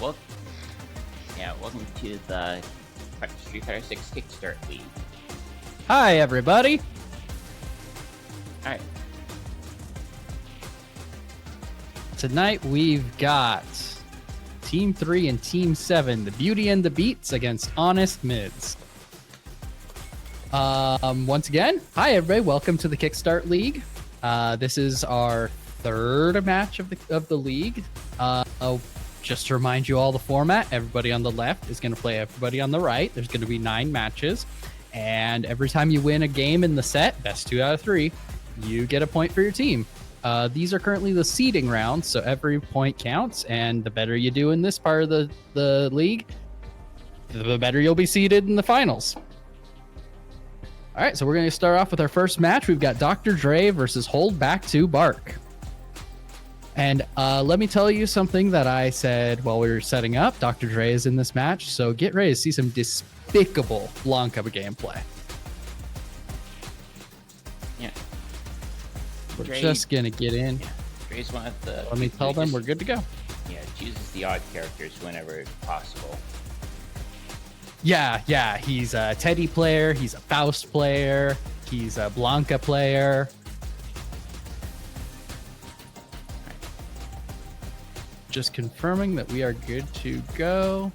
well, yeah, welcome to the Street Fighter 6 Kickstart League. Hi, everybody. All right. Tonight we've got Team 3 and Team 7, the Beauty and the Beats against Honest Mids. Once again, hi everybody. Welcome to the Kickstart League. This is our third match of the league. Just to remind you all the format, everybody on the left is going to play everybody on the right. There's going to be 9 matches. And every time you win a game in the set, best 2 out of 3, you get a point for your team. These are currently the seeding rounds, so every point counts. And the better you do in this part of the league, the better you'll be seeded in the finals. All right, so we're going to start off with our first match. We've got Dr. Dre versus Hold Back to Bark. And let me tell you something that I said while we were setting up. Dr. Dre is in this match, so get ready to see some despicable Blanca gameplay. Yeah. We're just going to get in. Yeah. Dre's one of the... Let me tell them we're good to go. Yeah, chooses the odd characters whenever possible. Yeah, he's a Teddy player, he's a Faust player, he's a Blanca player. Just confirming that we are good to go.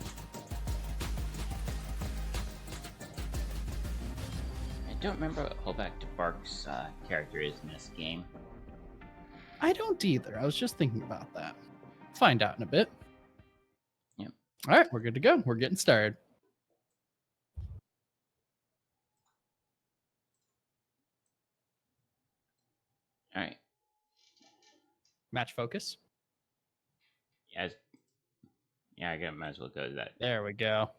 I don't remember what Hold Back to Bark's character is in this game. I don't either. I was just thinking about that. Find out in a bit. Yep. All right, we're good to go. We're getting started. All right. Match focus. Yeah, I might as well go to that. There we go.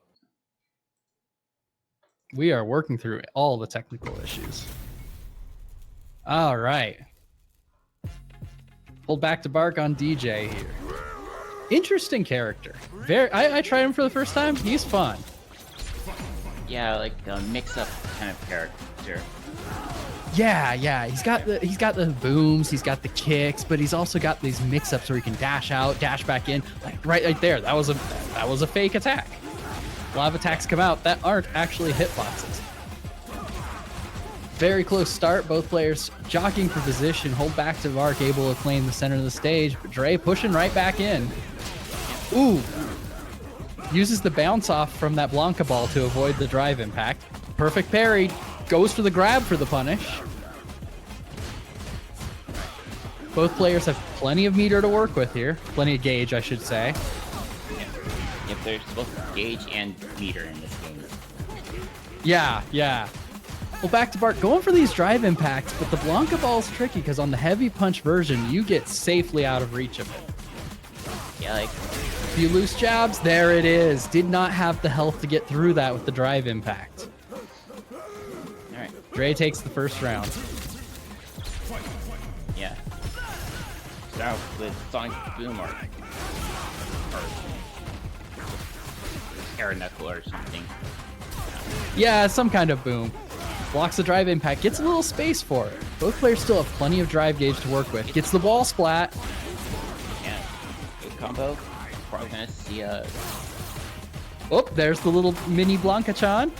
We are working through all the technical issues. All right. Hold Back to Bark on DJ here. Interesting character. I tried him for the first time. He's fun. Yeah, like a mix-up kind of character. Yeah. He's got the booms, he's got the kicks, but he's also got these mix-ups where he can dash out, dash back in, like right there. That was a fake attack. A lot of attacks come out that aren't actually hitboxes. Very close start. Both players jockeying for position. Hold Back to Bark able to claim the center of the stage, but Dre pushing right back in. Ooh. Uses the bounce off from that Blanca ball to avoid the drive impact. Perfect parry. Goes for the grab for the punish. Both players have plenty of meter to work with here. Plenty of gauge, I should say. Yep, there's both gauge and meter in this game. Yeah. Well, Back to Bark going for these drive impacts, but the Blanca ball's tricky because on the heavy punch version, you get safely out of reach of it. Yeah, like... If you lose jabs, there it is. Did not have the health to get through that with the drive impact. Dre takes the first round. Yeah. Start with Sonic Boom or Air Knuckle or something. Yeah, some kind of boom. Blocks the drive impact, gets a little space for it. Both players still have plenty of drive gauge to work with. Gets the wall splat. Yeah. Good combo. Probably gonna see a... Oh, there's the little mini Blanca-chan.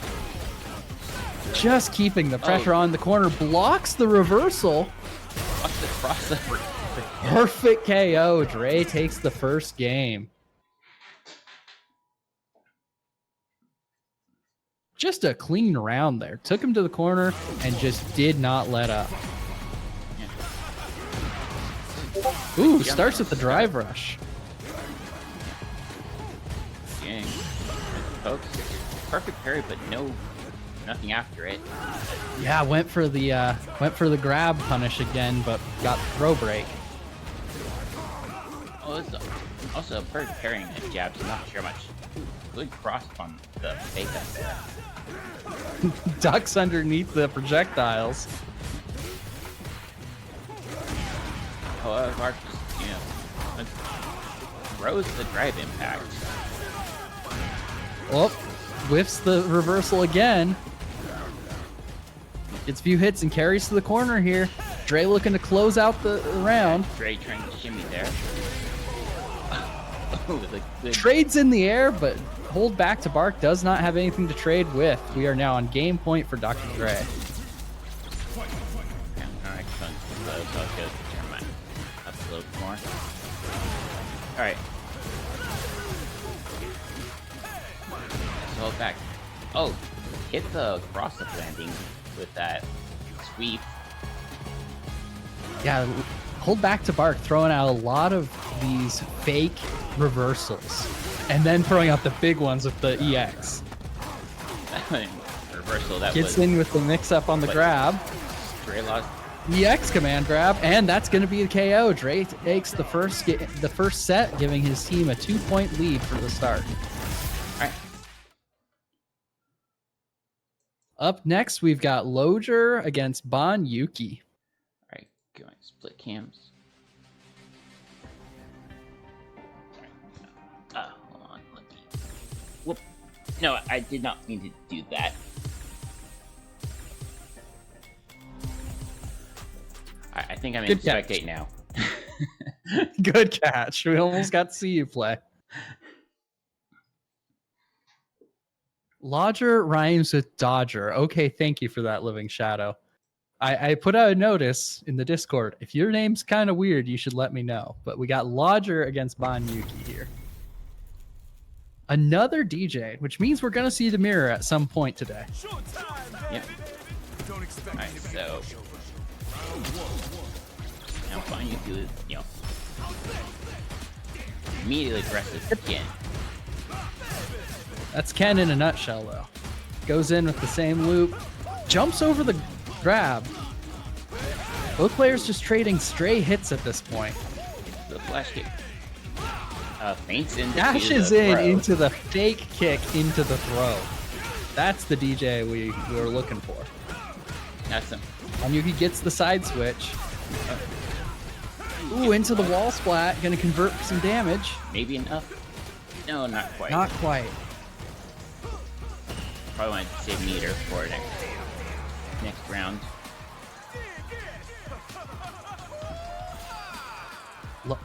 Just keeping the pressure on the corner, blocks the reversal. Blocks the crossover. Perfect KO. Dre takes the first game. Just a clean round there. Took him to the corner and just did not let up. Ooh, starts with the drive rush. Dang. Folks, perfect parry, but nothing after it. Yeah, went for the grab punish again, but got throw break. Oh, it's also a perfect parrying the jabs. I'm not sure much. Good cross on the fake up there. Ducks underneath the projectiles. However, throws the drive impact. Oh, whiffs the reversal again. Gets a few hits and carries to the corner here. Dre looking to close out the round. Dre trying to shimmy there. Ooh, the Trades in the air, but hold back to Bark does not have anything to trade with. We are now on game point for Dr. Dre. Yeah, alright, so I'll go turn mine up a little bit more. Alright. So back. Oh, hit the cross-up landing with that sweep. Yeah, hold back to Bark, throwing out a lot of these fake reversals, and then throwing out the big ones with the EX. Reversal, that Gets was in with the mix-up on the grab. Dre lost. EX command grab, and that's going to be a KO. Dre takes the first set, giving his team a 2-point lead for the start. Alright. Up next, we've got Loger against Bon Yuki. Alright, going split cams. Hold on, let me... Whoop. No, I did not mean to do that. I think I'm in spectate now. Good catch. We almost got to see you play. Lodger rhymes with Dodger. Okay, thank you for that, Living Shadow. I put out a notice in the Discord. If your name's kind of weird, you should let me know. But we got Lodger against Bon Yuki here. Another DJ, which means we're going to see the mirror at some point today. Yep. Alright, so... Now Bon Yuki is, immediately presses again. That's Ken in a nutshell, though. Goes in with the same loop. Jumps over the grab. Both players just trading stray hits at this point. The flash kick. Feints in. Dashes in into the fake kick into the throw. That's the DJ we were looking for. That's him. Yuki gets the side switch. Ooh, into the wall splat. Gonna convert for some damage. Maybe enough. No, not quite. Not quite. Probably want to save meter for next round.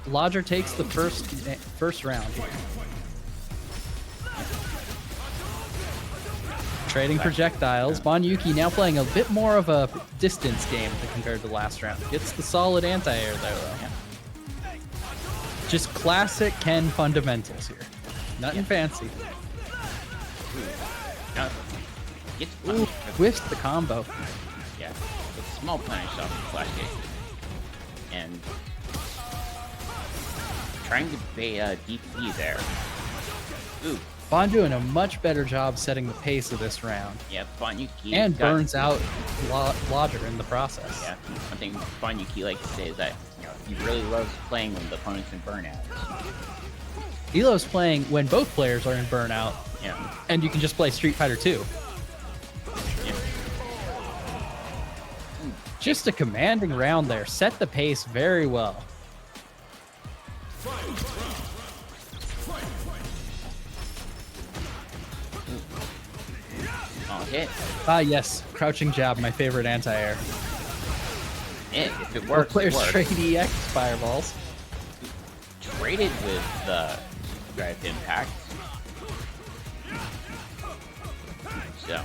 Lodger takes the first round here. Trading projectiles. Bon Yuki now playing a bit more of a distance game compared to last round. Gets the solid anti-air there, though. Yeah. Just classic Ken fundamentals here. Nothing fancy. Ooh, whiffs the combo. Yeah, a small punish off the flash kick. And trying to pay DP there. Ooh. Bon doing a much better job setting the pace of this round. Yeah, Bon Yuki. And burns out Lodger in the process. Yeah, one thing Bon Yuki likes to say is that he really loves playing when the opponent's in burnout. He loves playing when both players are in burnout. Yeah. And you can just play Street Fighter 2. Yeah. Just a commanding round there. Set the pace very well. Oh, hit. Ah, yes. Crouching jab, my favorite anti-air. If it works, players it works. trade EX fireballs. Traded with the drive impact. So.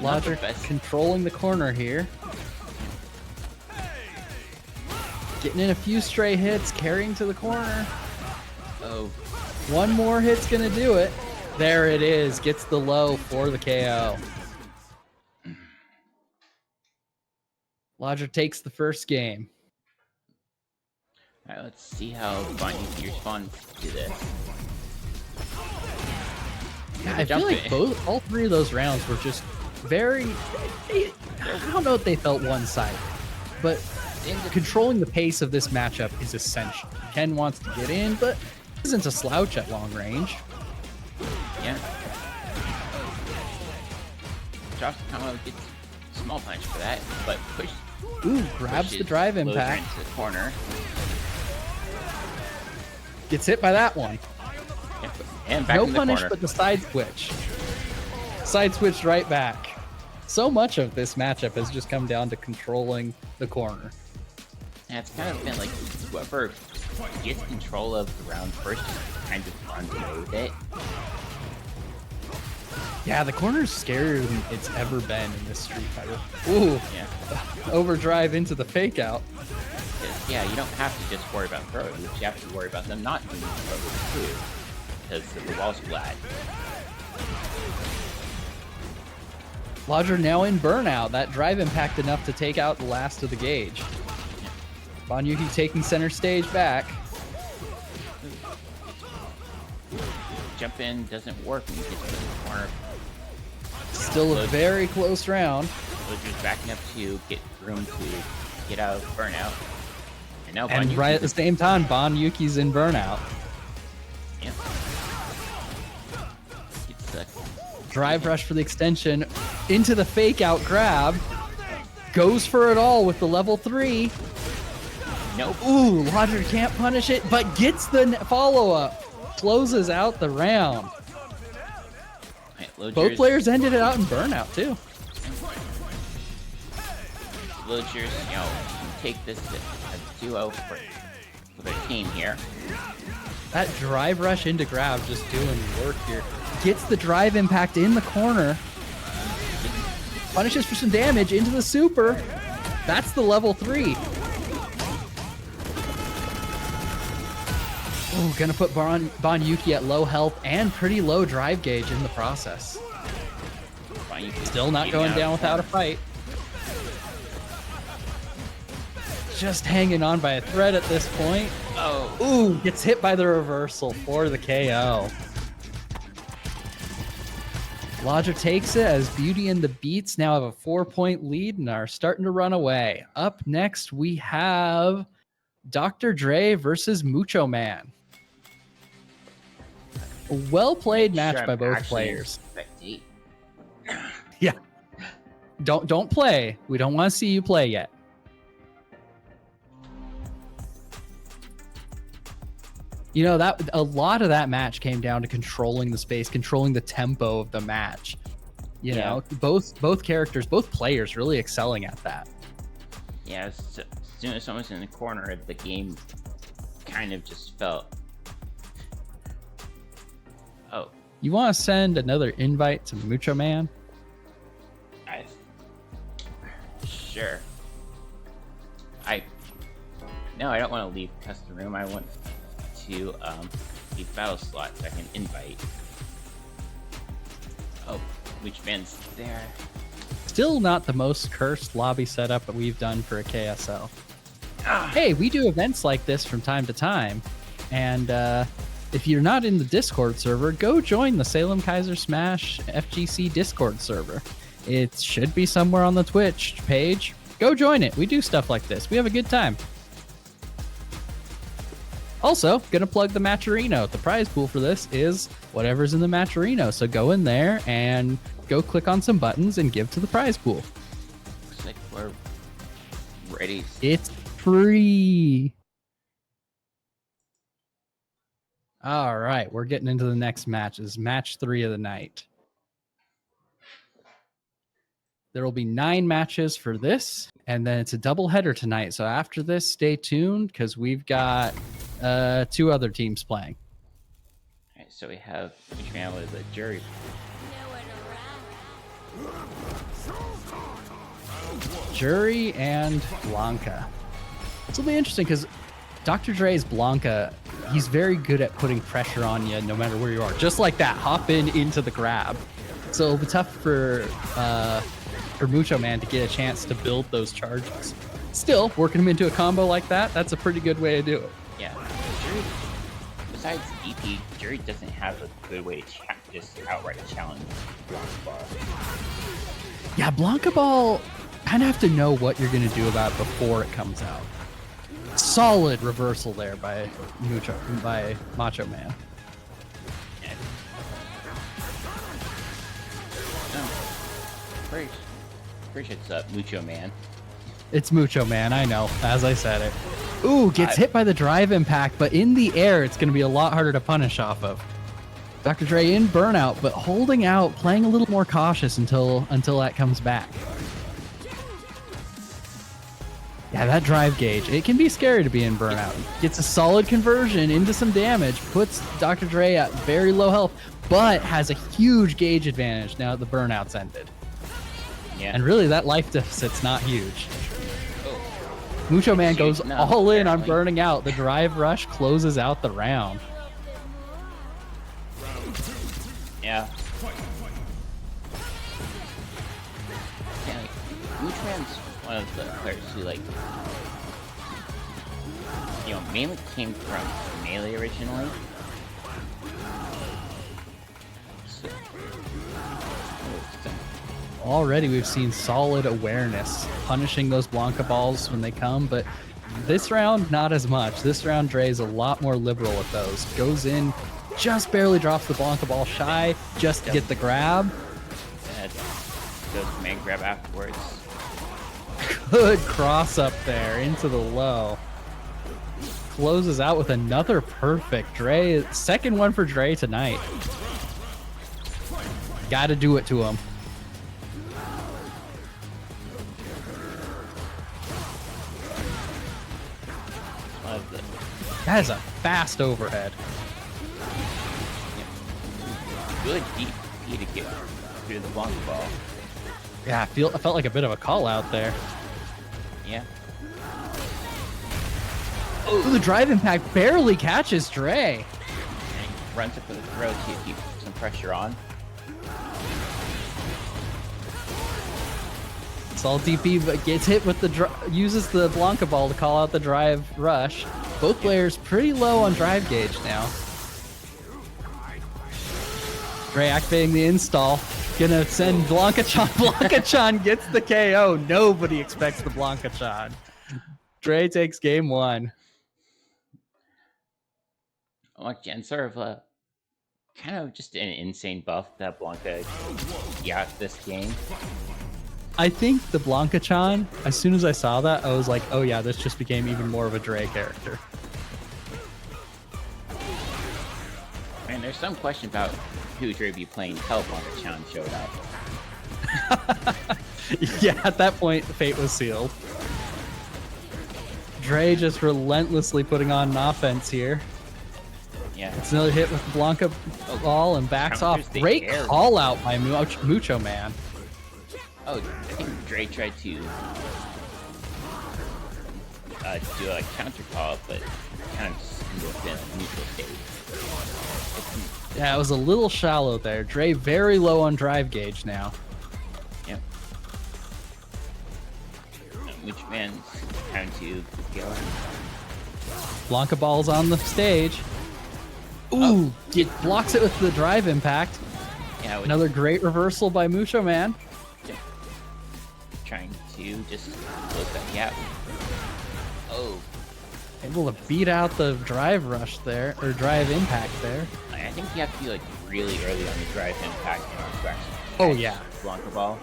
Lodger controlling the corner here. Getting in a few stray hits, carrying to the corner. Oh. One more hit's gonna do it. There it is. Gets the low for the KO. Lodger takes the first game. Alright, let's see how Bon Yuki responds to this. Yeah, I feel like all three of those rounds were just very... I don't know if they felt one-sided, but controlling the pace of this matchup is essential. Ken wants to get in, but isn't a slouch at long range. Yeah. Josh Kamo gets small punch for that, but push. Ooh, grabs the drive impact. Into the corner. Gets hit by that one. Yeah, and back no in the punish, corner. but the side switch. Side switched right back. So much of this matchup has just come down to controlling the corner. Yeah, it's kind of been like whoever gets control of the round first, just kind of runs away with it. Yeah, the corner's scarier than it's ever been in this Street Fighter. Ooh, Yeah. overdrive into the fake out. Yeah, you don't have to just worry about throws. You have to worry about them not doing throws too, because the wall's flat. Lodger now in burnout. That drive impact enough to take out the last of the gauge. Banyuki taking center stage back. Jump in doesn't work when you get to the corner. Still a very close round. Lodger's backing up to get room to get out of burnout. And now And Banyuki right at the same time, Banyuki's in burnout. Yeah. It's Drive rush for the extension into the fake out grab. Goes for it all with the level 3. nope. Ooh, Lodger can't punish it, but gets the follow up. Closes out the round. Right, Both players ended it out in burnout too. Lodgers, you know, take this as a duo for their team here. That drive rush into grab just doing work here. Gets the drive impact in the corner. Punishes for some damage into the super. That's the level 3. Oh, gonna put Banyuki at low health and pretty low drive gauge in the process. Still not going down without a fight. Just hanging on by a thread at this point. Oh. Ooh, gets hit by the reversal for the KO. Lodger takes it as Beauty and the Beats now have a 4-point lead and are starting to run away. Up next, we have Dr. Dre versus Mucho Man. A well-played match by both players. Yeah. Don't play. We don't want to see you play yet. You know, that a lot of that match came down to controlling the space, controlling the tempo of the match. You know, both characters, both players really excelling at that. Yeah, as soon as someone's in the corner, the game kind of just felt... Oh. You want to send another invite to Mucho Man? Sure. No, I don't want to leave custom room. I want to leave battle slot so I can invite. Oh, which man's there? Still not the most cursed lobby setup that we've done for a KSL. Ah. Hey, we do events like this from time to time, and if you're not in the Discord server, go join the Salem Smash FGC Discord server. It should be somewhere on the Twitch page. Go join it. We do stuff like this. We have a good time. Also, gonna plug the Matcherino. The prize pool for this is whatever's in the Matcherino. So go in there and go click on some buttons and give to the prize pool. Looks like we're ready. It's free. All right, we're getting into the next match. This is match 3 of the night. There will be 9 matches for this, and then it's a doubleheader tonight. So after this, stay tuned because we've got 2 other teams playing. All right, so we have which man was a jury. Jury and Blanca. This will be interesting because Dr. Dre's Blanca, he's very good at putting pressure on you no matter where you are. Just like that, hop into the grab. So it'll be tough for Mucho Man to get a chance to build those charges. Still, working him into a combo like that, that's a pretty good way to do it. Yeah, Jury, besides EP, Jury doesn't have a good way to just outright challenge Blanca Ball. Yeah, Blanca Ball, kind of have to know what you're going to do about it before it comes out. Solid reversal there by Macho Man. Yeah. No. Pretty sure it's Mucho Man. It's Mucho Man, I know, as I said it. Ooh, gets hit by the drive impact, but in the air, it's going to be a lot harder to punish off of. Dr. Dre in burnout, but holding out, playing a little more cautious until that comes back. Yeah, that drive gauge, it can be scary to be in burnout. Gets a solid conversion into some damage, puts Dr. Dre at very low health, but has a huge gauge advantage now that the burnout's ended. Yeah. And really, that life deficit's not huge. Oh. Mucho Man goes enough, all in on apparently. burning out. The drive rush closes out the round. Yeah. Yeah, like, Mucho Man's one of the players who, like, you know, mainly came from Melee originally. So, Already we've seen solid awareness, punishing those Blanca balls when they come, but this round, not as much. This round, Dre's a lot more liberal with those. Goes in, just barely drops the Blanca ball shy, just to get the grab. Goes command grab afterwards. Good cross up there into the low. Closes out with another perfect. Dre, second one for Dre tonight. Got to do it to him. That is a fast overhead. Good deep P to get through the Blanca ball. Yeah, I felt like a bit of a call out there. Yeah. Oh, the drive impact barely catches Dre. And he runs up for the throw to keep some pressure on. It's all DP, but gets hit with the uses the Blanca ball to call out the drive rush. Both players pretty low on drive gauge now. Dre activating the install. Gonna send Blanca-chan. Blanca-chan gets the KO. Nobody expects the Blanca-chan. Dre takes game one. And sort of a kind of just an insane buff that Blanca got this game. I think the Blanca-chan, as soon as I saw that, I was like, oh yeah, this just became even more of a Dre character. Man, there's some question about who Dre be playing until Blanca-chan showed up. Yeah, at that point, the fate was sealed. Dre just relentlessly putting on an offense here. Yeah. It's another hit with the Blanca ball and backs off. Great call out by Mucho Man. Oh, I think Dre tried to do a counter call, but kind of just ended up in a neutral state. Yeah, it was a little shallow there. Dre very low on drive gauge now. Yep. Which man's trying to go. Blanca ball's on the stage. Ooh, blocks it with the drive impact. Yeah, another great reversal by Mucho Man. Trying to just close that gap. Oh. Able to beat out the drive rush there, or drive impact there. I think you have to be like really early on the drive impact in order to actually oh yeah, Blanca ball.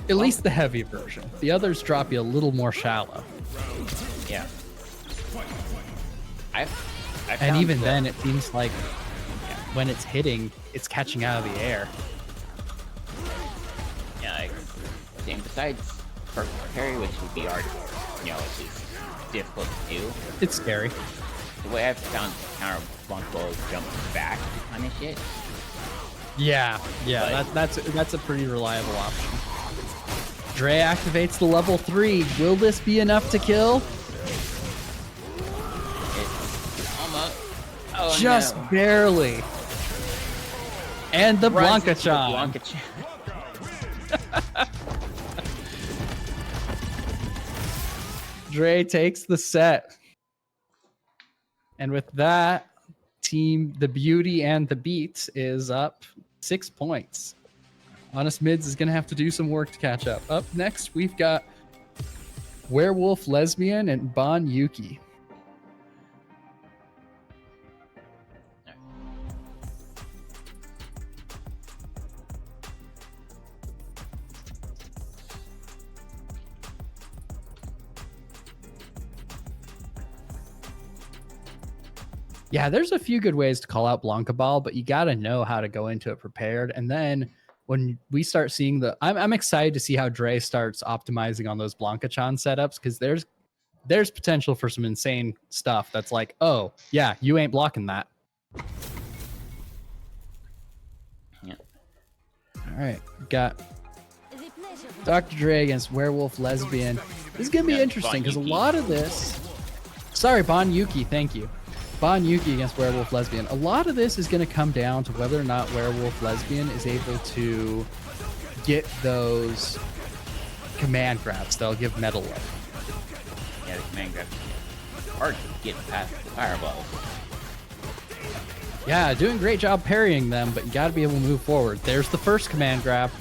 At least the heavy version. The others drop you a little more shallow. Yeah. And even then, it seems like when it's hitting, it's catching out of the air. Yeah, like, and besides for parry, which would be hard, you know, which is difficult to do. It's scary. The way I've found to counter Blanca ball is jump back to punish it. Yeah, that's a pretty reliable option. Dre activates the level 3. Will this be enough to kill? It's almost. Oh, just no. Barely. And the Blanca-chan. Blanca-chan. Dre takes the set. And with that, team The Beauty and The Beats is up 6 points. Honest Mids is going to have to do some work to catch up. Up next, we've got Werewolf Lesbian and Bon Yuki. Yeah, there's a few good ways to call out Blanca Ball, but you got to know how to go into it prepared. And then when we start seeing I'm excited to see how Dre starts optimizing on those Blanca-chan setups, because there's there's potential for some insane stuff that's like, oh, yeah, you ain't blocking that. Yeah. All right, got Dr. Dre against Werewolf Lesbian. This is going to be Yeah, interesting because a Bon Yuki. lot of this... Sorry, Bon Yuki, thank you. Bon Yuki against Werewolf Lesbian. A lot of this is going to come down to whether or not Werewolf Lesbian is able to get those command grabs that'll give metal life. Yeah, the command grabs hard to get past the fireballs. Yeah, doing a great job parrying them, but you got to be able to move forward. There's the first command grab.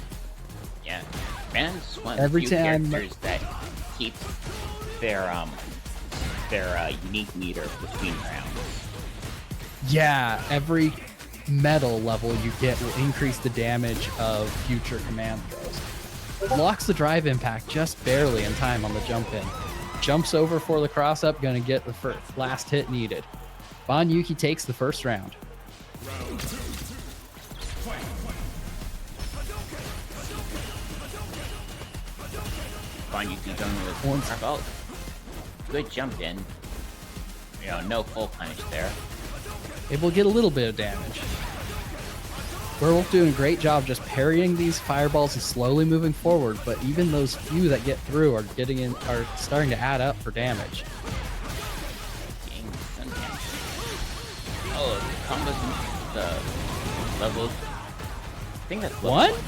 Yeah, Command's one of Every the few time- characters that keeps their unique meter between rounds. Yeah, every metal level you get will increase the damage of future command throws. Blocks the drive impact just barely in time on the jump in. Jumps over for the cross up, gonna get the last hit needed. Bon Yuki takes the first round. Bon Yuki going with Once- about good jump in. You know, no full punish there. Able to get a little bit of damage. Werewolf doing a great job just parrying these fireballs and slowly moving forward, but even those few that get through are starting to add up for damage. Getting sun damage. Oh, the combos, the levels. I think that's level What? one.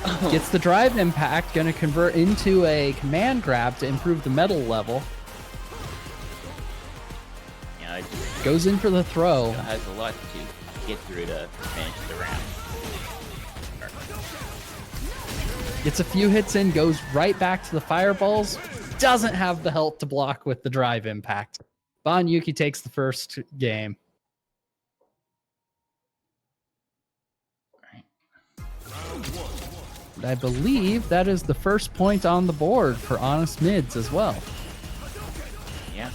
Oh, Gets the drive impact, gonna convert into a command grab to improve the metal level. yeah, it just Goes in for the throw. has a lot to get through to finish the round. Gets a few hits in, goes right back to the fireballs. Doesn't have the health to block with the drive impact. Bon Yuki takes the first game. I believe that is the first point on the board for Honest Mids as well. Yeah.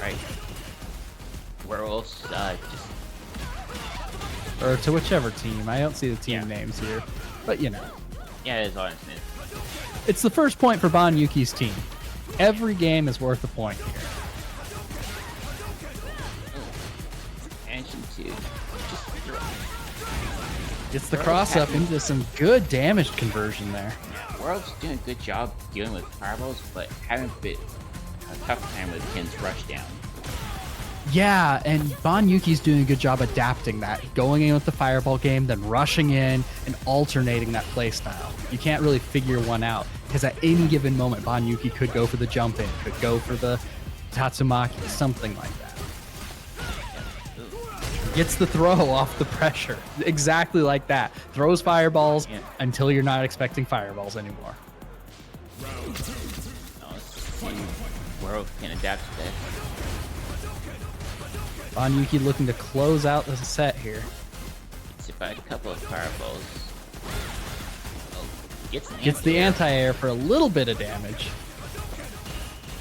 Right. Werewolves, just Or to whichever team. I don't see the team Yeah. names here. But you know. yeah, it is honest. It's the first point for Bon Yuki's team. Every game is worth a point here. Attention to just throw. Gets the cross up into some good damage conversion there. Yeah, Werewolves doing a good job dealing with fireballs, but having a tough time with Ken's rush down. Yeah, and Bon Yuki's doing a good job adapting that. Going in with the fireball game, then rushing in and alternating that playstyle. You can't really figure one out, because at any given moment, Bon Yuki could go for the jump in, could go for the Tatsumaki, something like that. Gets the throw off the pressure. Exactly like that. Throws fireballs Yeah. until you're not expecting fireballs anymore. No, let's see Werewolf can adapt to that. Bon Yuki looking to close out the set here. Gets it by a couple of fireballs. Oh, Gets the anti-air for a little bit of damage.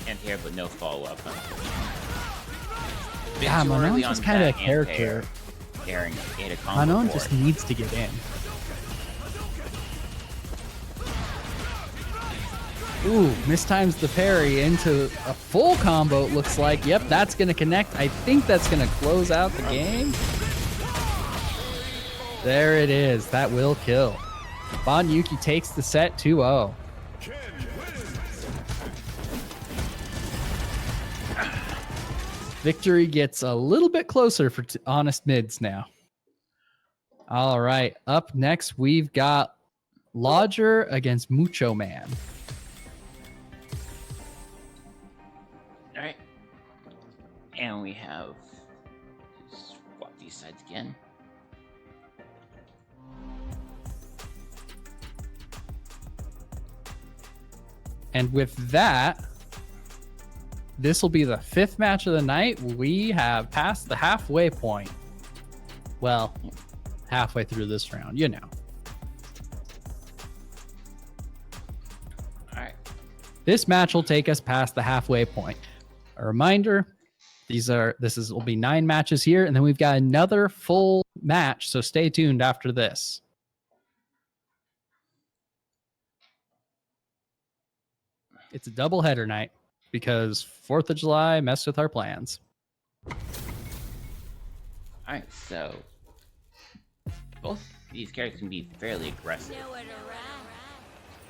anti-air, but no follow-up. Yeah, Manon just kind of a character. Manon just needs to get in. Ooh, mistimes the parry into a full combo, it looks like. Yep, that's going to connect. I think that's going to close out the game. There it is. That will kill. Bon Yuki takes the set 2-0. Victory gets a little bit closer for Honest Mids now. All right, up next we've got Lodger against Mucho Man. All right, and we have swap these sides again. And with that, this will be the fifth match of the night. We have passed the halfway point. Well, halfway through this round, you know. All right, This match will take us past the halfway point. A reminder, will be 9 matches here, and then we've got another full match, so stay tuned after this. It's a double header night because 4th of July messed with our plans. Alright, so both these characters can be fairly aggressive.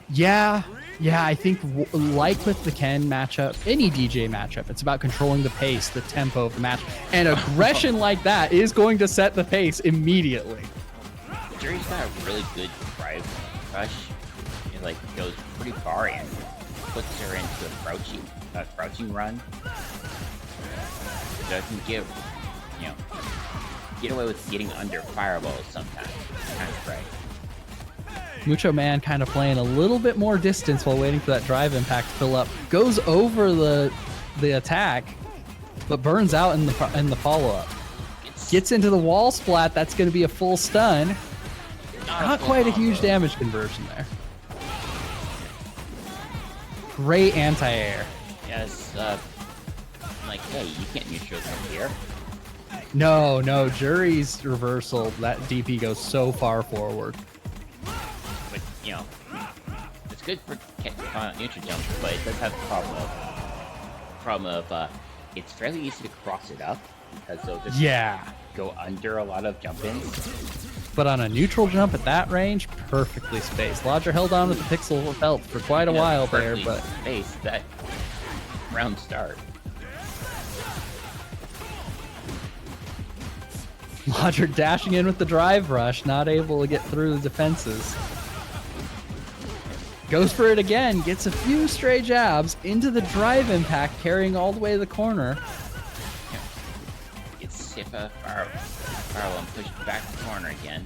Yeah, I think like with the Ken matchup, any DJ matchup, it's about controlling the pace, the tempo of the match, and aggression like that is going to set the pace immediately. Jerry's got a really good drive rush. It like goes pretty far and puts her into a crouching run. So I can get away with getting under fireballs sometimes. Kind of right. Mucho Man kind of playing a little bit more distance while waiting for that drive impact to fill up. Goes over the attack, but burns out in the follow-up. Gets into the wall splat. That's going to be a full stun. Not quite a huge damage conversion there. Great anti-air. Yes, like, hey, you can't neutral from here. No, Jury's reversal. That DP goes so far forward. But, it's good for neutral jumps, but it does have the problem of it's fairly easy to cross it up because they'll just go under a lot of jump-ins. But on a neutral jump at that range, perfectly spaced. Lodger held on to the pixel belt for quite a while there, but spaced that round start. Lodger dashing in with the drive rush, not able to get through the defenses. Goes for it again, gets a few stray jabs into the drive impact, carrying all the way to the corner. Gets hit by Firewall and pushed back to the corner again.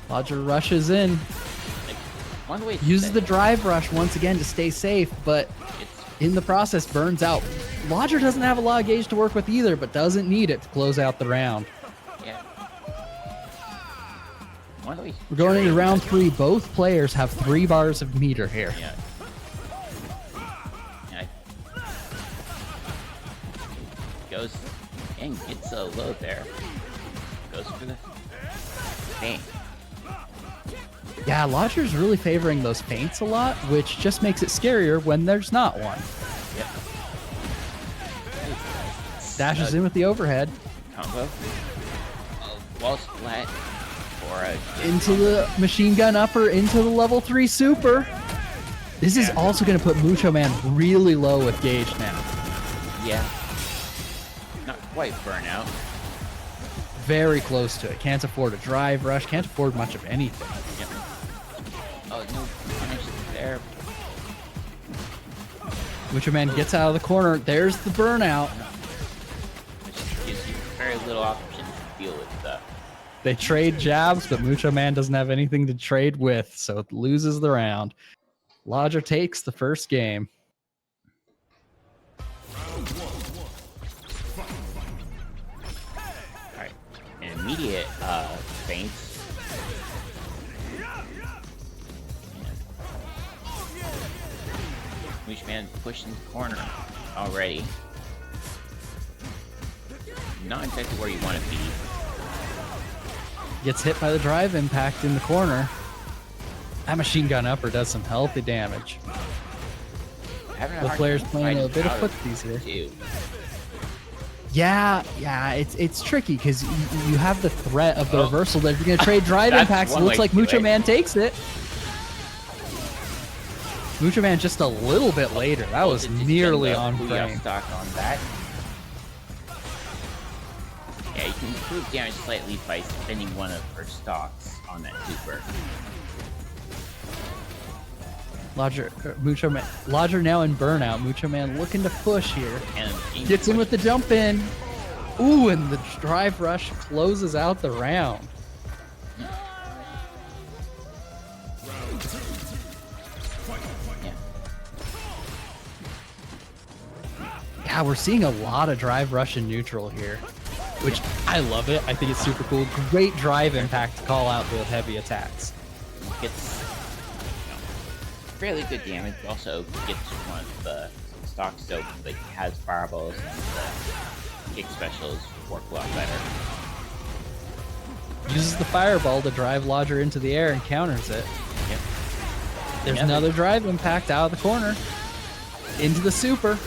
Lodger rushes in. Uses the drive rush once again to stay safe, but in the process burns out. Lodger doesn't have a lot of gauge to work with either, but doesn't need it to close out the round. Yeah. We're going into round 3. Both players have 3 bars of meter here. Yeah. Goes and gets a low there. Goes for the feint. Yeah, Lodger's really favoring those feints a lot, which just makes it scarier when there's not one. Yep. Dashes in with the overhead. Combo. Wall splat for a into the machine gun upper, into the level 3 super. This is also going to put Mucho Man really low with gauge now. Yeah. Not quite burnout. Very close to it. Can't afford a drive rush. Can't afford much of anything. Yep. Oh, no punish there. Mucho Man gets out of the corner. There's the burnout. Which gives you very little options to deal with stuff. They trade jabs, but Mucho Man doesn't have anything to trade with, so it loses the round. Lodger takes the first game. Alright. An immediate feint. Mucho Man pushing the corner already. Not exactly where you want to be. Gets hit by the drive impact in the corner. That machine gun upper does some healthy damage. The players playing a bit of footsies here. Too. Yeah, it's tricky because you have the threat of the reversal that if you're going to trade drive impacts, it looks like Mucho Man takes it. Mucho Man just a little bit later. That was nearly on frame. Stock on that. Yeah, you can improve damage slightly by spending one of her stocks on that super. Lodger now in burnout. Mucho Man looking to push here. And gets in with the jump in. Ooh, and the drive rush closes out the round. Yeah, we're seeing a lot of drive rush in neutral here, which I love it. I think it's super cool. Great drive impact to call out with heavy attacks. Gets fairly good damage. Also gets one of the stock so like has fireballs and the kick specials work a lot better. uses the fireball to drive Lodger into the air and counters it. Yep. There's another drive impact out of the corner. Into the super.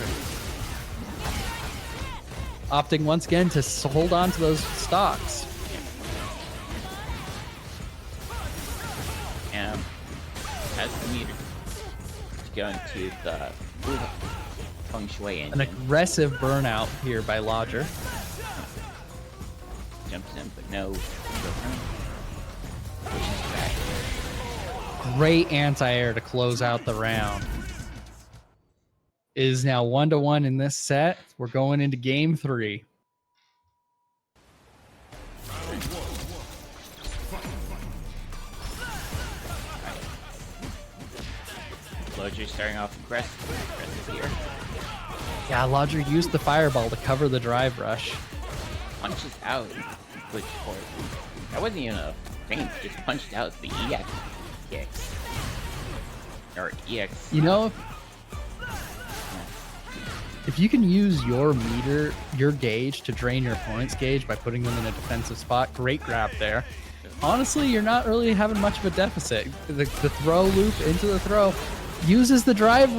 Opting once again to hold on to those stocks. And has the meter to go into the feng shui engine. An aggressive burnout here by Lodger. Jumps in, but no. Pushes back. Great anti-air to close out the round. It is now 1-1 in this set. We're going into game 3. Lodger starting off aggressive here. Yeah, Lodger used the fireball to cover the drive rush. Punches out with force. That wasn't even a feint, just punched out the EX kicks. Or EX. You know, if you can use your meter, your gauge, to drain your opponent's gauge by putting them in a defensive spot, great grab there. Honestly, you're not really having much of a deficit. The throw loop into the throw uses the drive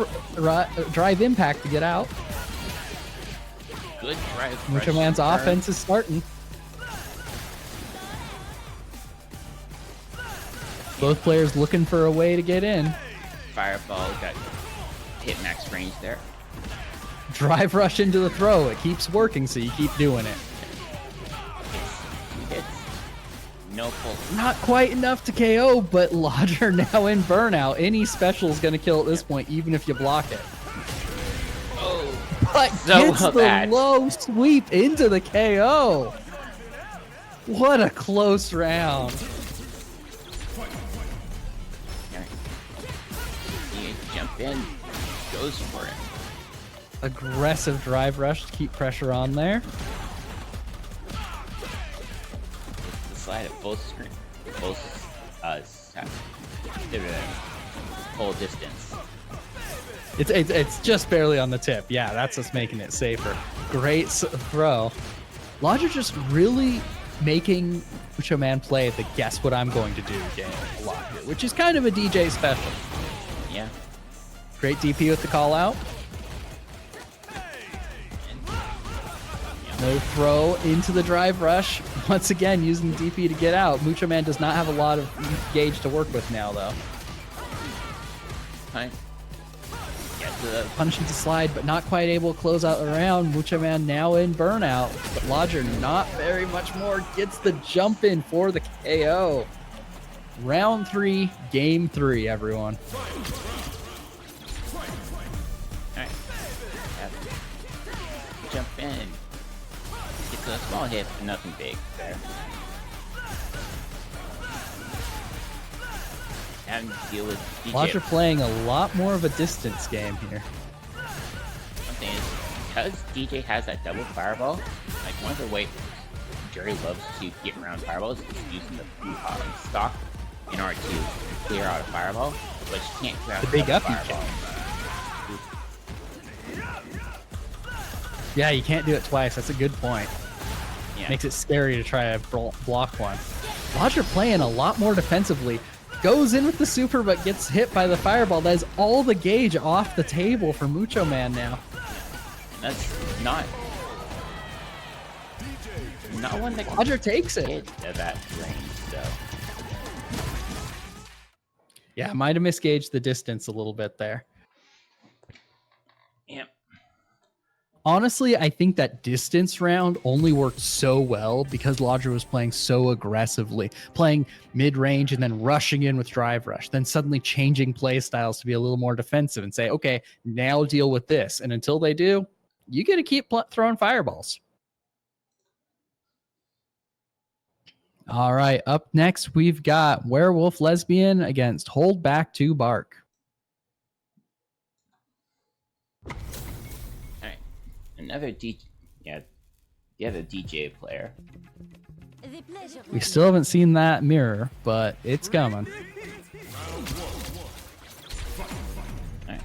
impact to get out. Good drive. Mucho Man's offense is starting. Both players looking for a way to get in. Fireball got hit max range there. Drive rush into the throw. It keeps working, so you keep doing it. Hits. No pull. Not quite enough to KO, but Lodger now in burnout. Any special is going to kill at this point, even if you block it. Oh, But so gets the low sweep into the KO. What a close round. You jump in, goes for it. Aggressive drive rush to keep pressure on there. The slide at full screen, full distance. It's just barely on the tip. Yeah, that's what's making it safer. Great throw. Lodger just really making Mucho Man play the guess what I'm going to do game a lot here, which is kind of a DJ special. Yeah. Great DP with the call out. No throw into the drive rush. Once again, using the DP to get out. Mucho Man does not have a lot of gauge to work with now, though. Fine. Punishing to slide, but not quite able to close out the round. Mucho Man now in burnout, but Lodger not very much more. Gets the jump in for the KO. Round 3, game 3, everyone. Alright. Jump in. It's a small hit, but nothing big there. And deal with DJ. Lodger playing a lot more of a distance game here. One thing is, because DJ has that double fireball, like one of the ways Jerry loves to get around fireballs is using the stock in order to clear out a fireball, but you can't clear out the big up fireball. Yeah, you can't do it twice. That's a good point. Yeah. Makes it scary to try to block one. Lodger playing a lot more defensively. Goes in with the super, but gets hit by the fireball. That is all the gauge off the table for Mucho Man now. That's not one that Lodger takes it. hit at that range, so. Yeah, might have misgauged the distance a little bit there. Yep. Honestly, I think that distance round only worked so well because Lodger was playing so aggressively, playing mid-range and then rushing in with drive rush, then suddenly changing play styles to be a little more defensive and say, okay, now deal with this. And until they do, you get to keep throwing fireballs. All right, up next, we've got Werewolf Lesbian against Hold Back to Bark. Another DJ, yeah, the other DJ player. We still haven't seen that mirror, but it's coming. Right.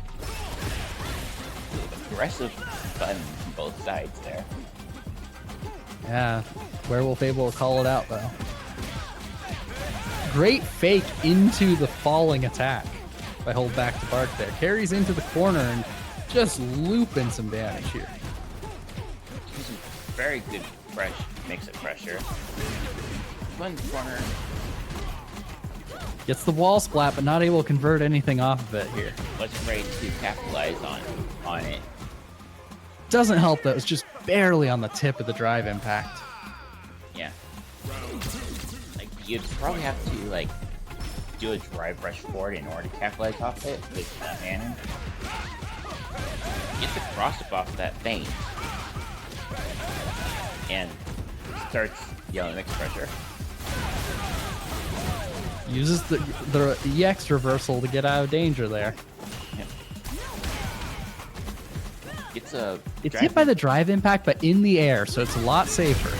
Aggressive button from both sides there. Yeah, Werewolf able to call it out though. Great fake into the falling attack by hold back to Bark there. Carries into the corner and just looping some damage here. Using very good fresh mix of pressure. One corner. Gets the wall splat, but not able to convert anything off of it here. Wasn't ready to capitalize on it. Doesn't help that it was just barely on the tip of the drive impact. Yeah. Like, you'd probably have to, like, do a drive rush forward in order to capitalize off it with Ganon. Gets the cross up off that feint. And starts yelling mix pressure. Uses the EX reversal to get out of danger there. Yep. It's hit by the drive impact, but in the air, so it's a lot safer.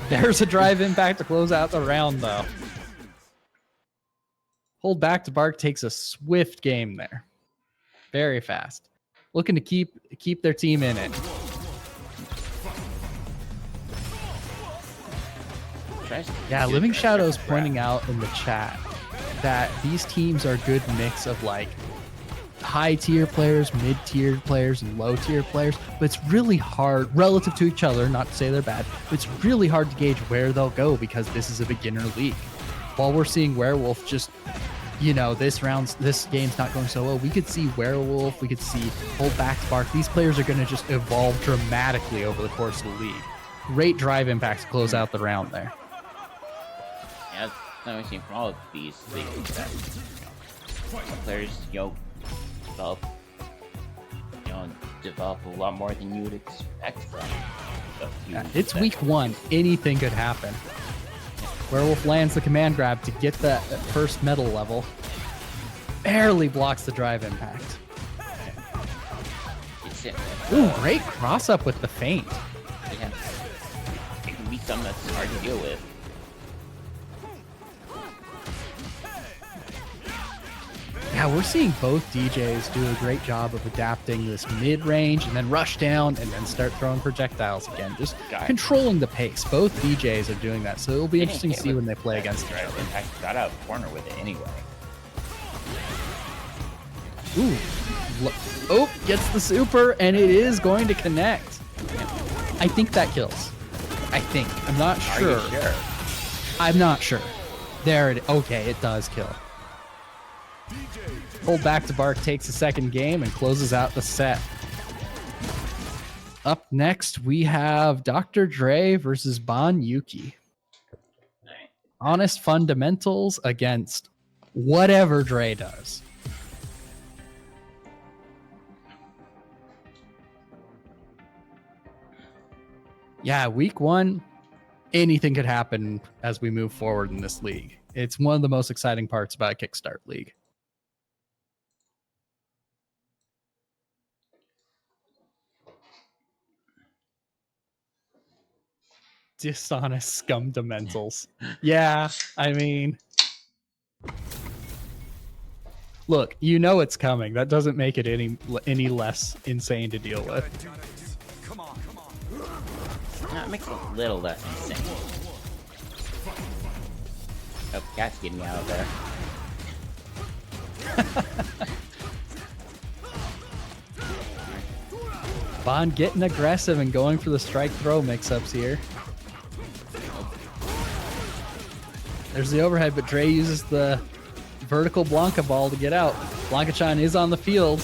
There's a drive impact to close out the round, though. Hold back to Bark takes a swift game there. Very fast. Looking to keep their team in it. Yeah, Living Shadows pointing out in the chat that these teams are a good mix of like high tier players, mid tier players, and low tier players. But it's really hard relative to each other, not to say they're bad, but it's really hard to gauge where they'll go because this is a beginner league. While we're seeing Werewolf just, you know, this game's not going so well, we could see Werewolf, we could see Hold Back to Bark. These players are going to just evolve dramatically over the course of the league. Great drive impacts to close out the round there. Yeah, that's what we've seen from all of these leagues that, you know, some players, develop a lot more than you would expect from them. Yeah, it's week one. Anything could happen. Werewolf lands the command grab to get that first medal level. Barely blocks the drive impact. Ooh, great cross up with the feint. Yeah. It can be something that's hard to deal with. Yeah, we're seeing both DJs do a great job of adapting this mid-range and then rush down and then start throwing projectiles again. Just controlling the pace. Both DJs are doing that, so it'll be interesting to see when they play against each other. Impact got out of the corner with it anyway. Ooh. Oh, gets the super, and it is going to connect. I think that kills. I think. I'm not sure. Are you sure? I'm not sure. There it is. Okay, it does kill. Hold Back to Bark takes a second game and closes out the set. Up next, we have Dr. Dre versus Bon Yuki. Honest fundamentals against whatever Dre does. Yeah, week one, anything could happen as we move forward in this league. It's one of the most exciting parts about a Kickstart League. Dishonest scumdamentals. Yeah, I mean, look, you know it's coming. That doesn't make it any less insane to deal with. No, it makes it a little less insane. Oh, cat's getting out of there. Bond getting aggressive and going for the strike throw mix-ups here. There's the overhead, but Dre uses the vertical Blanca ball to get out. Blanca-chan is on the field.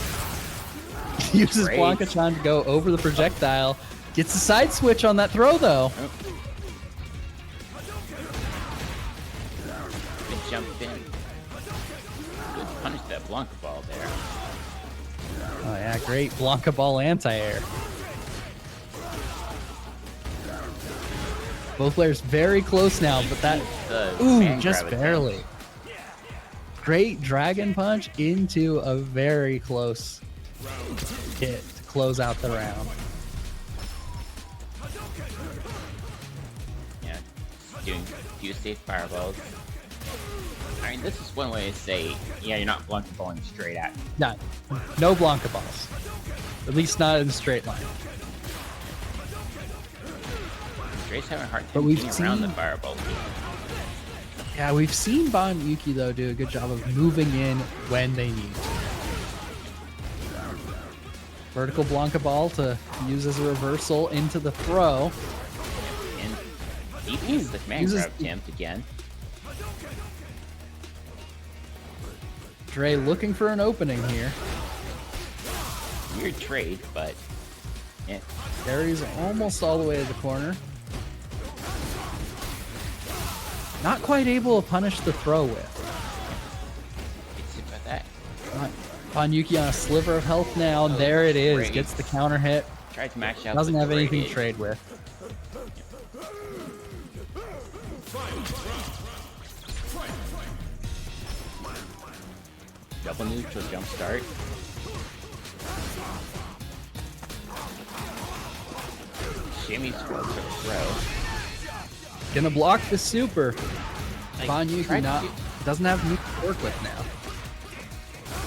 Uses Blanca-chan to go over the projectile. Gets the side switch on that throw, though. Oh. Good jump in. Good punish that Blanca ball there. Oh, yeah, great Blanca ball anti-air. Both players very close now, but that... Ooh, just barely. Great Dragon Punch into a very close hit to close out the round. Yeah, doing few safe fireballs. I mean, this is one way to say, yeah, you're not Blanca balling straight at me. No Blanca balls. At least not in a straight line. Dre's having a hard time getting around the fireball. Yeah, we've seen Bon Yuki, though, do a good job of moving in when they need to. Vertical Blanca ball to use as a reversal into the throw. And deep uses the command grab attempt again. Dre looking for an opening here. Weird trade, but yeah. Carries almost all the way to the corner. Not quite able to punish the throw with. It's about that. Bon Yuki on a sliver of health now. And there it is. Great. Gets the counter hit. Tried to mash out. Doesn't have anything to edge. trade with. Double neutral jump start. Shimmy scroll for the throw. Gonna block the super. Like, Bon Yuki doesn't have new to work with now.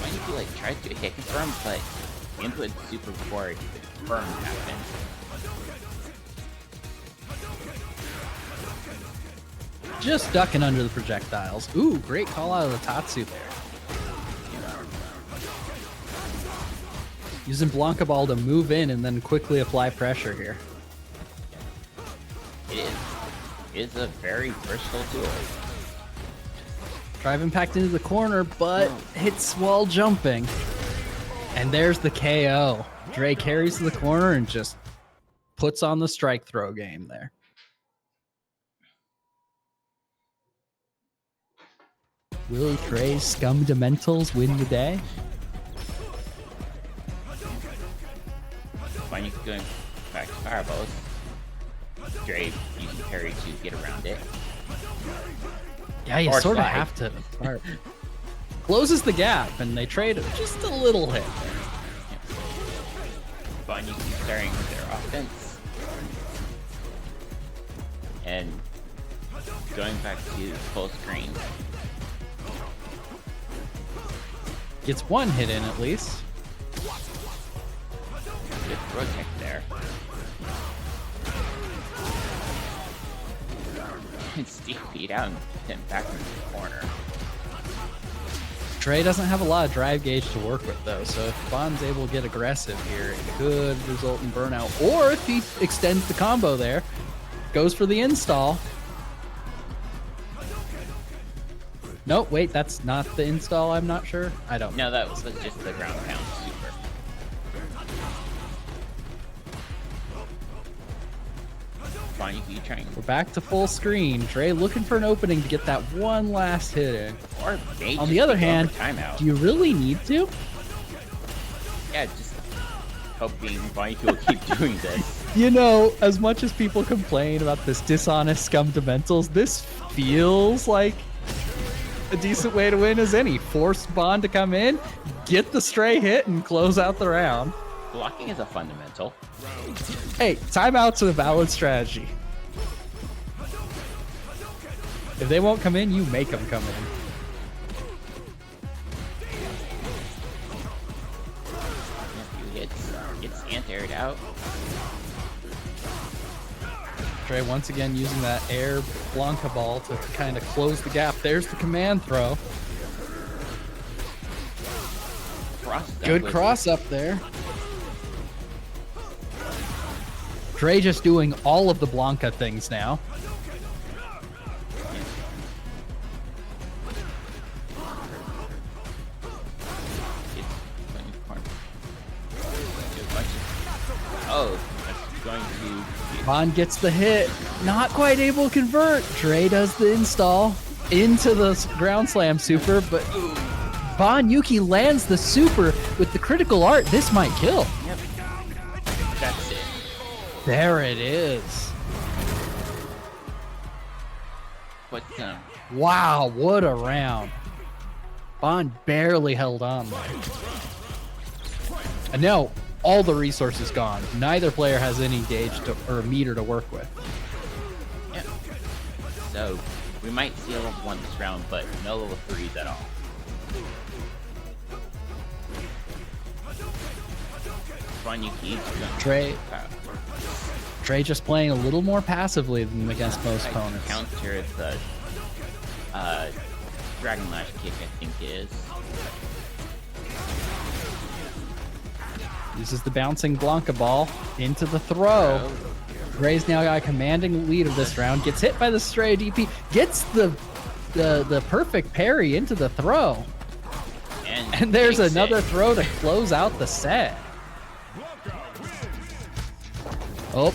Bon Yuki like tried to hit confirm, but input super before the confirm happened. Just ducking under the projectiles. Ooh, great call out of the Tatsu there. Using Blanca Ball to move in and then quickly apply pressure here. It is a very versatile tool. Drive impact into the corner, but hits while jumping. And there's the KO. Dre carries to the corner and just puts on the strike throw game there. Will Dre's Scumdamentals win the day? Bon Yuki going back to fireballs. Dre using parry to get around it. Yeah, you Or sort of slide. have to. Closes the gap, and they trade just a little hit. Bon Yuki starting with their offense. And going back to full screen. Gets one hit in at least. Good throw tech there. And Steve beat out and hit him back into the corner. Dre doesn't have a lot of drive gauge to work with, though, so if Bon's able to get aggressive here, it could result in burnout. Or if he extends the combo there, goes for the install. Nope, wait, that's not the install, I'm not sure. I don't know. No, that was just the ground pound super. Bon Yuki trying. We're back to full screen. Dre looking for an opening to get that one last hit in. Or maybe On the other hand, timeout. do you really need to? Yeah, just hoping Bon Yuki will keep doing this. You know, as much as people complain about this dishonest Scumdamentals, this feels like a decent way to win as any. Force Bond to come in, get the stray hit, and close out the round. Blocking is a fundamental. Hey, timeout's a valid strategy. If they won't come in, you make them come in. Gets anti-aired out. Dre once again using that air Blanca ball to kind of close the gap. There's the command throw. Good cross up there. Dre just doing all of the Blanca things now. Oh, that's going to... Bond gets the hit. Not quite able to convert. Dre does the install into the ground slam super, but Bon Yuki lands the super with the critical art. This might kill. Yep. That's it. There it is. But, Wow, what a round. Bond barely held on there. And now all the resources gone. Neither player has any gauge or meter to work with. yeah. So, we might see a level 1 this round, but no level 3s at all. Bon Yuki. Dre just playing a little more passively than against most opponents. Counter the Dragon Lash kick, I think it is. Uses the bouncing Blanca ball into the throw. Ray's now got a commanding lead of this round. Gets hit by the stray DP. Gets the perfect parry into the throw. And there's another throw to close out the set. Oh,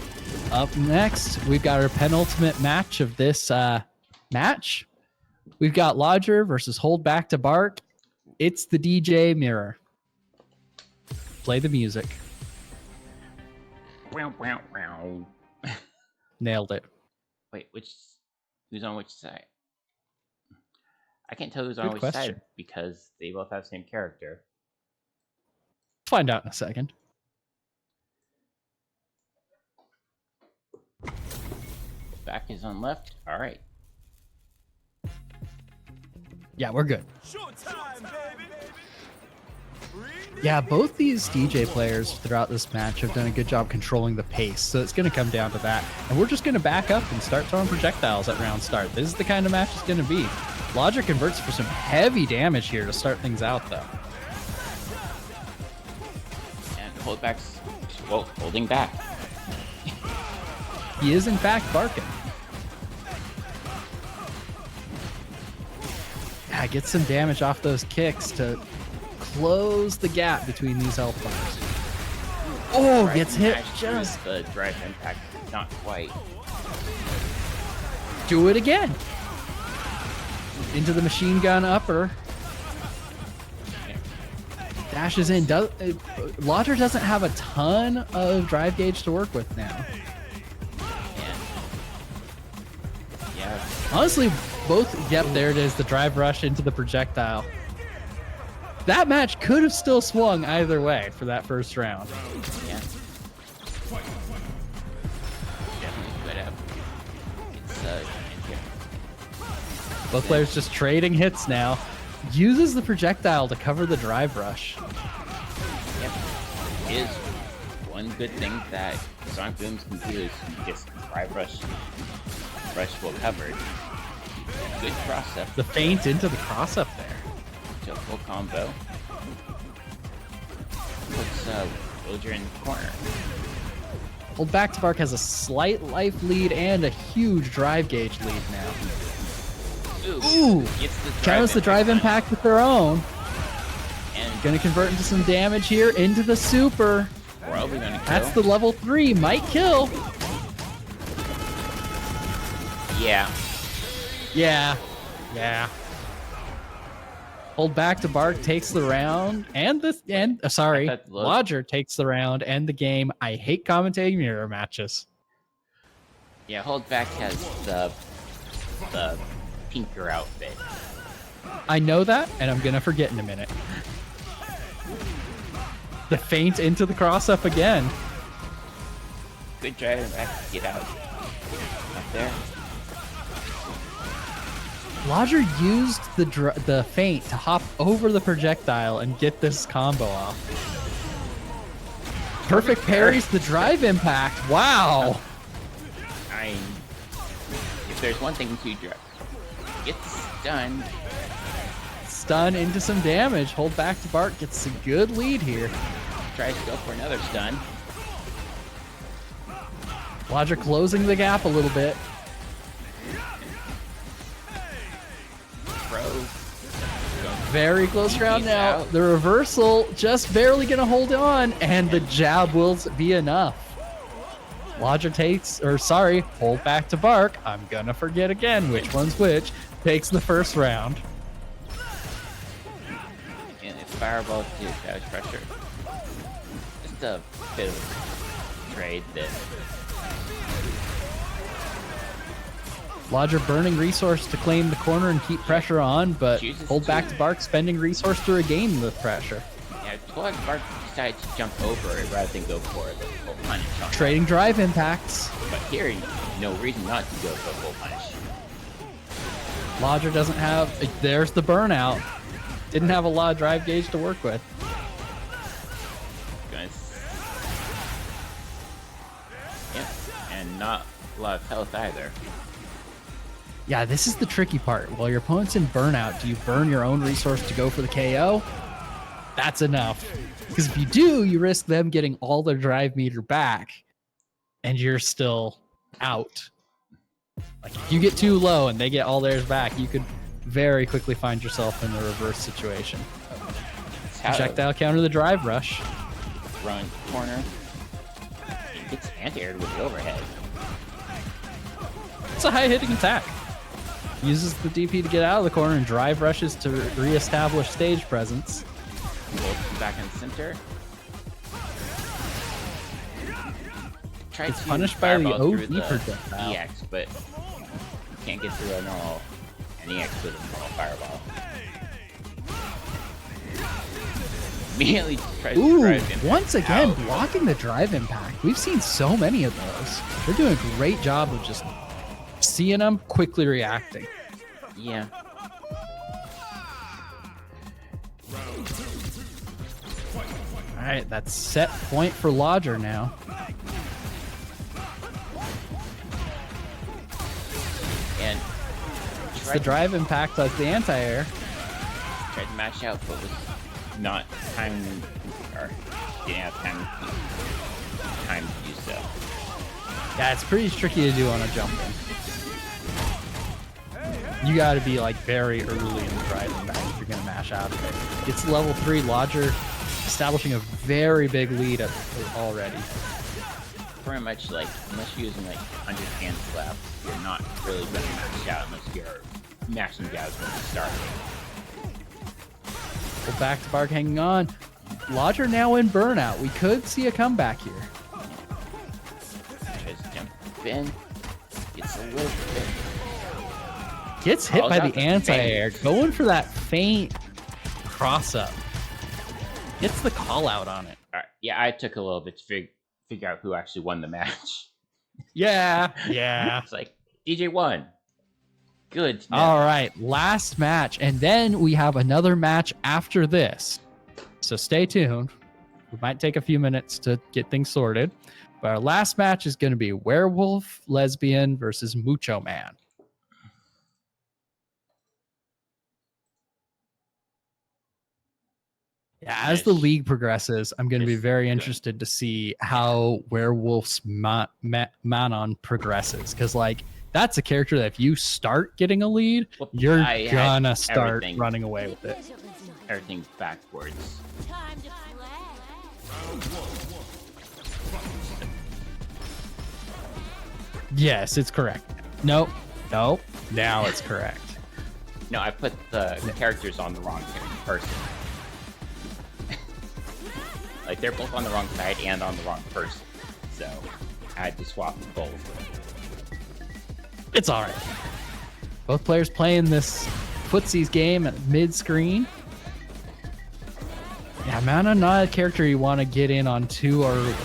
up next, we've got our penultimate match of this match. We've got Lodger versus Hold Back to Bark. It's the DJ mirror. Play the music. Wow, wow, wow. Nailed it. Wait, who's on which side? I can't tell who's on which side because they both have the same character. Find out in a second. Back is on left. All right. Yeah, we're good. Yeah, both these DJ players throughout this match have done a good job controlling the pace, so it's going to come down to that. And we're just going to back up and start throwing projectiles at round start. This is the kind of match it's going to be. Lodger converts for some heavy damage here to start things out, though. And Holdback's, well, holding back. He is, in fact, barking. Yeah, get some damage off those kicks to close the gap between these health bars. Oh, gets hit just. The drive impact, not quite. Do it again. Into the machine gun upper. Dashes in. Lodger doesn't have a ton of drive gauge to work with now. Yeah. Honestly, both. Yep, there it is. The drive rush into the projectile. That match could have still swung either way for that first round. Yeah. Definitely could have. It's Both players just trading hits now. Uses the projectile to cover the drive rush. Yep. Is one good thing that Sonic Booms can do is just drive rush well covered. Good cross up. The feint into the cross up there. To a full combo. Puts Roger in the corner. Hold Back to Bark has a slight life lead and a huge drive gauge lead now. Ooh! Counts the drive impact with their own. And gonna convert into some damage here into the super. Probably gonna kill. That's the level 3. Might kill. Yeah. Yeah. Hold Back to Bark takes the round Lodger takes the round and the game. I hate commentating mirror matches. Yeah, Hold Back has the pinker outfit. I know that, and I'm gonna forget in a minute. The feint into the cross up again. Good drive back to get out. Up there. Lodger used the feint to hop over the projectile and get this combo off. Perfect parries the drive impact. Wow. If there's one thing to do, get stunned. Stun into some damage. Hold Back to Bark gets a good lead here. Tries to go for another stun. Lodger closing the gap a little bit. Very close round now. Out. The reversal just barely gonna hold on, and the jab will be enough. Lodger Hold Back to Bark. I'm gonna forget again which one's which. Takes the first round. And it's fireball to damage pressure. Just a bit of a trade that. Lodger burning resource to claim the corner and keep pressure on, but Hold Back to Bark spending resource to regain the pressure. Yeah, Hold Back to Bark decided to jump over it rather than go for the full punish. Trading drive impacts. But here, no reason not to go for full punish. Lodger doesn't have. There's the burnout. Didn't have a lot of drive gauge to work with. Yep, and not a lot of health either. Yeah, this is the tricky part. While your opponent's in burnout, do you burn your own resource to go for the KO? That's enough. Because if you do, you risk them getting all their drive meter back, and you're still out. Like, if you get too low and they get all theirs back, you could very quickly find yourself in a reverse situation. Projectile counter the drive rush. Run corner. Gets anti-aired with the overhead. It's a high-hitting attack. Uses the DP to get out of the corner and drive rushes to reestablish stage presence. Back in the center. It's punished by the OD projectile. EX, but you can't get through a normal EX with a normal fireball. Immediately tries to drive impact. Once again, blocking the drive impact. We've seen so many of those. They're doing a great job of just seeing them, quickly reacting. Yeah. All right, that's set point for Lodger now. And it's the drive impact as the anti-air. Tried to match out, but was not time, or didn't have time to do so. Yeah, it's pretty tricky to do on a jump in. You got to be like very early in the drive impact if you're gonna mash out of it. It's level 3 Lodger, establishing a very big lead already. Pretty much, like, unless you're using like underhand slap, you're not really gonna mash out unless you're mashing down when you start. Well, back to Bark hanging on. Lodger now in burnout. We could see a comeback here. Tries to jump in. Gets a little bit. Gets hit by the anti-air. Going for that faint cross-up. Gets the call out on it. All right. Yeah, I took a little bit to figure out who actually won the match. Yeah. It's like, DJ won. Good. All right, last match. And then we have another match after this. So stay tuned. We might take a few minutes to get things sorted. But our last match is going to be Werewolf Lesbian versus Mucho Man. Yeah, as the league progresses, I'm going to be very interested to see how Werewolf's Manon progresses. Because, like, that's a character that if you start getting a lead, you're gonna start running away with it. Everything backwards. Yes, it's correct. Nope. Now it's correct. No, I put the characters on the wrong person. Like, they're both on the wrong side and on the wrong person. So I had to swap both. It's all right. Both players playing this footsies game at mid-screen. Yeah, Mana, not a character you want to get in on too early.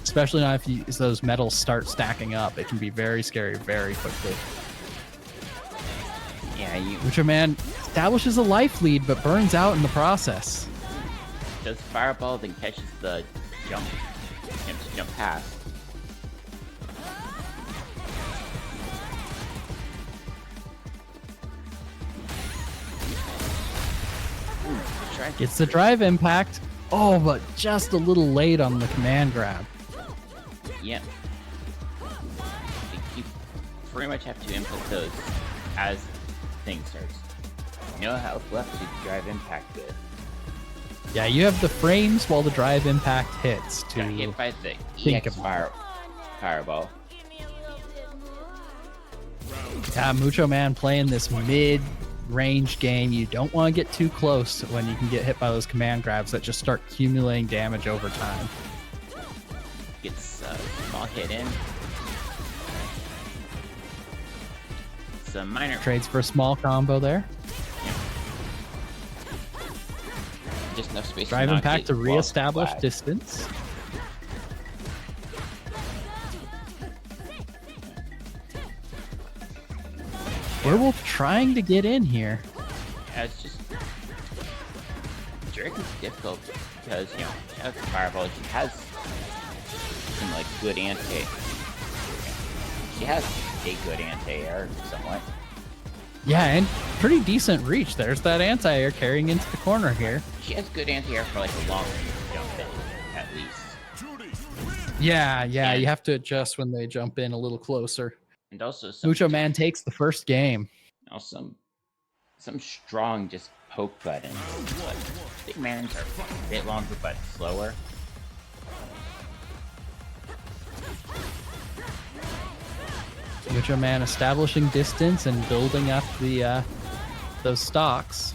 Especially not if those medals start stacking up. It can be very scary very quickly. Yeah, Mucho Man establishes a life lead, but burns out in the process. Does fireball, then catches the jump. Attempts to jump past. Gets the drive impact. Oh, but just a little late on the command grab. Yep. You pretty much have to input those as things starts. No health left to drive impact with. Yeah, you have the frames while the drive impact hits to got hit by the EX fireball. Yeah, Mucho Man playing this mid-range game. You don't want to get too close when you can get hit by those command grabs that just start accumulating damage over time. Gets a small hit in. It's a minor. Trades for a small combo there. Just enough space. Drive impact to reestablish distance. Werewolf trying to get in here. Yeah, it's just Drake is difficult because, you know, she has fireball. She has some like good anti. She has a good anti-air, somewhat. Yeah, and pretty decent reach. There's that anti-air carrying into the corner here. She has good anti-air for like a long jump in, at least. Yeah, and you have to adjust when they jump in a little closer. And also Mucho Man takes the first game. Also, some strong just poke buttons. But big mans are a bit longer but slower. Mucho Man establishing distance and building up the those stocks.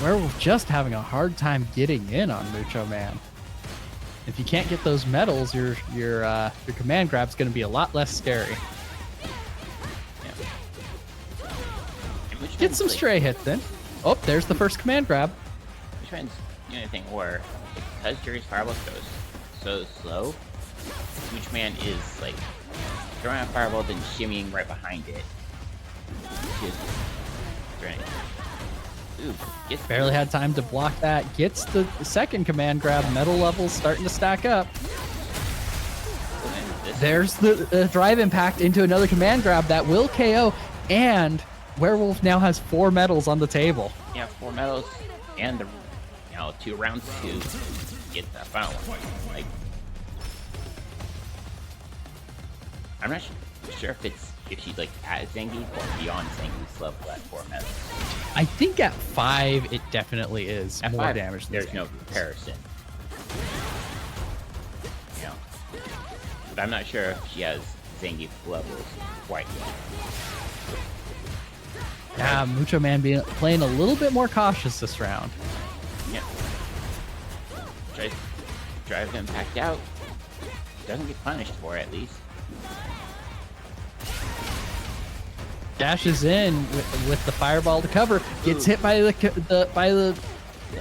Werewolf just having a hard time getting in on Mucho Man. If you can't get those medals, your command grab's going to be a lot less scary. Yeah. Get some stray hits in. Oh, there's the first command grab. Which one's the only thing where, because Jerry's Fireball goes so slow, Mucho Man is like throwing a fireball, then shimmying right behind it. Just throwing. Ooh, barely had time to block that. Gets the second command grab. Metal levels starting to stack up. There's the drive impact into another command grab that will KO, and Werewolf now has 4 medals on the table. Yeah, 4 medals and the 2 rounds to get that final one. Like, I'm not sure if she's like at Zangief or beyond Zangief's level at 4 medals. I think at 5 it definitely is at more 5, damage. There's no comparison. You know, but I'm not sure if she has Zangief levels quite yet. Yeah, Mucho Man playing a little bit more cautious this round. Yeah. Drive impact out. Doesn't get punished for it, at least. Dashes in with the fireball to cover. Gets hit by the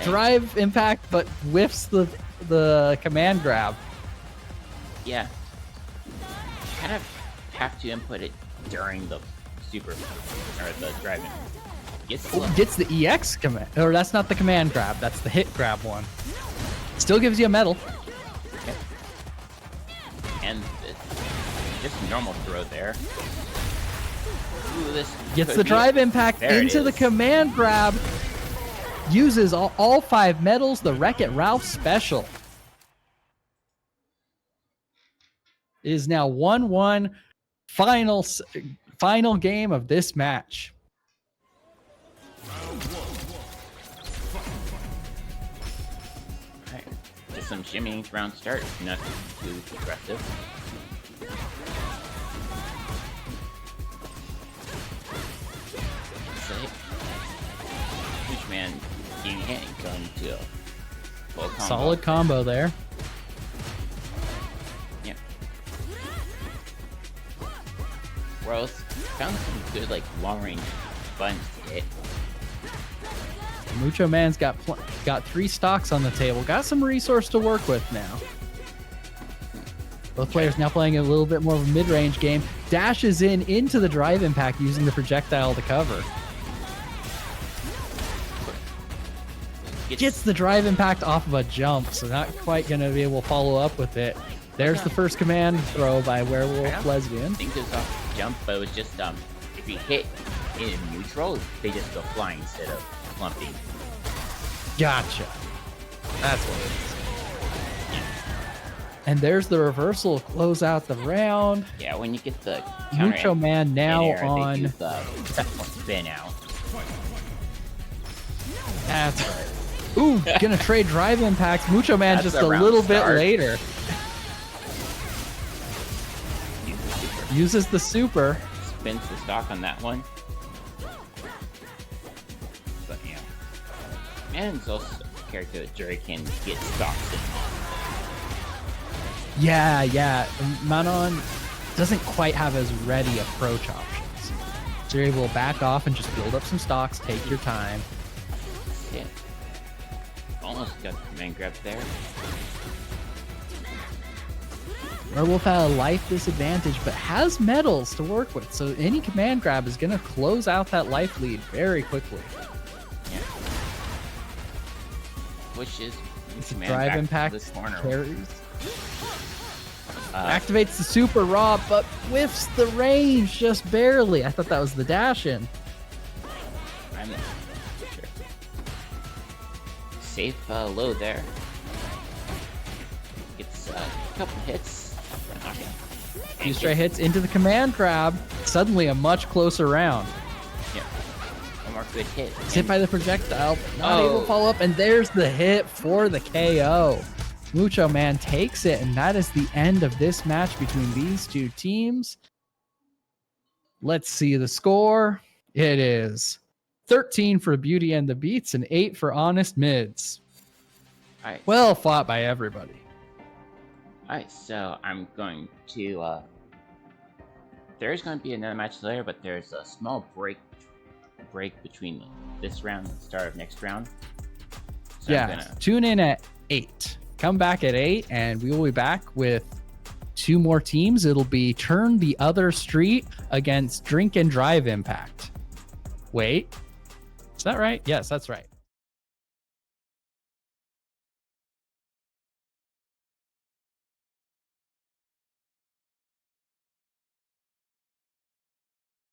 drive impact, but whiffs the command grab. Yeah. Kind of have to input it during the super or the driving. Gets the EX command, or that's not the command grab. That's the hit grab one. Still gives you a medal. Yep. And just a normal throw there. Ooh, this gets the drive impact into the command grab. Uses all 5 medals. The Wreck-It Ralph special. It is now 1-1. Final game of this match. Right. Just some shimmying to round start. Nothing too aggressive. Mucho Man getting hit and going to a full combo. Solid combo there. Yep. Rose found some good like long range buttons to hit. Mucho Man's got 3 stocks on the table. Got some resource to work with now. Both players now playing a little bit more of a mid-range game. Dashes into the drive impact using the projectile to cover. Gets the drive impact off of a jump, so not quite going to be able to follow up with it. There's the first command throw by Werewolf Lesbian. I think it was off the jump, but it was just if you hit in neutral, they just go flying instead of clumping. Gotcha. That's what it is. And there's the reversal, close out the round. Yeah, when you get the Mucho Man now air, on they do the spin out. That's right. Ooh, gonna trade drive impacts. Mucho Man That's just a little bit later. Uses the super. Spins the stock on that one. But yeah. Man's also a character that Jerry can get stocks in. Yeah. Manon doesn't quite have as ready approach options. So you're able to back off and just build up some stocks, take your time. Yeah. Almost got the command grab there. Werewolf had a life disadvantage, but has medals to work with, so any command grab is going to close out that life lead very quickly. Yeah. Which is drive impact carries. Activates the super raw, but whiffs the range just barely. I thought that was the dash in. I'm not sure. Safe low there. Gets a couple hits. Few stray hits into the command grab. Suddenly a much closer round. Yeah. One more good hit. He's hit by the projectile. Not able to follow up, and there's the hit for the KO. Mucho Man takes it, and that is the end of this match between these two teams. Let's see the score. It is 13 for Beauty and the Beats and 8 for Honest Mids. All right. Well fought by everybody. Alright, so I'm going to, there's going to be another match later, but there's a small break between this round and the start of next round. So yeah, tune in at 8. Come back at 8, and we will be back with 2 more teams. It'll be Turn the Other Street against Drink and Drive Impact. Wait, is that right? Yes, that's right.